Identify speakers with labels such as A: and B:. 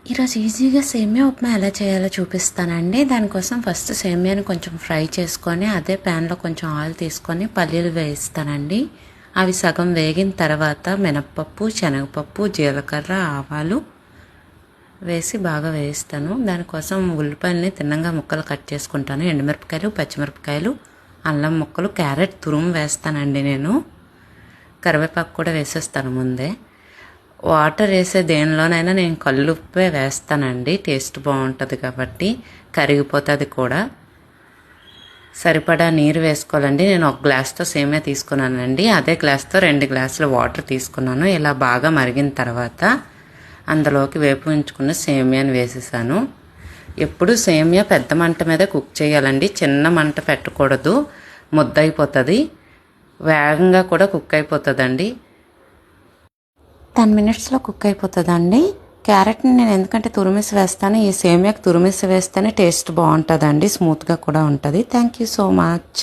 A: ఈరోజు ఈజీగా సేమియా ఉప్మా ఎలా చేయాలో చూపిస్తానండి. దానికోసం ఫస్ట్ సేమియాని కొంచెం ఫ్రై చేసుకొని అదే ప్యాన్లో కొంచెం ఆయిల్ తీసుకొని పల్లీలు వేయిస్తానండి. అవి సగం వేగిన తర్వాత మినప్పప్పు, శనగపప్పు, జీలకర్ర, ఆవాలు వేసి బాగా వేయిస్తాను. దానికోసం ఉల్లిపాయలని తిన్నంగా ముక్కలు కట్ చేసుకుంటాను. ఎండుమిరపకాయలు, పచ్చిమిరపకాయలు, అల్లం ముక్కలు, క్యారెట్ తురుము వేస్తానండి. నేను కరివేపాకు కూడా వేసేస్తాను ముందే. వాటర్ వేసే దేనిలోనైనా నేను కల్లుప్పే వేస్తానండి. టేస్ట్ బాగుంటుంది కాబట్టి, కరిగిపోతుంది కూడా. సరిపడా నీరు వేసుకోవాలండి. నేను ఒక గ్లాస్తో సేమియా తీసుకున్నానండి. అదే గ్లాస్తో 2 గ్లాసుల వాటర్ తీసుకున్నాను. ఇలా బాగా మరిగిన తర్వాత అందులోకి వేపు ఉంచుకున్న సేమియాని వేసేసాను. ఎప్పుడు సేమియా పెద్ద మంట మీద కుక్ చేయాలండి. చిన్న మంట పెట్టకూడదు, ముద్దయిపోతుంది. వేగంగా కూడా కుక్ అయిపోతుందండి. 10 మినిట్స్లో కుక్ అయిపోతుందండి. క్యారెట్ని నేను ఎందుకంటే తురిమిసి వేస్తాను. ఈ సేమియాకి తురిమిసి వేస్తేనే టేస్ట్ బాగుంటుందండి, స్మూత్గా కూడా ఉంటుంది. Thank you so much.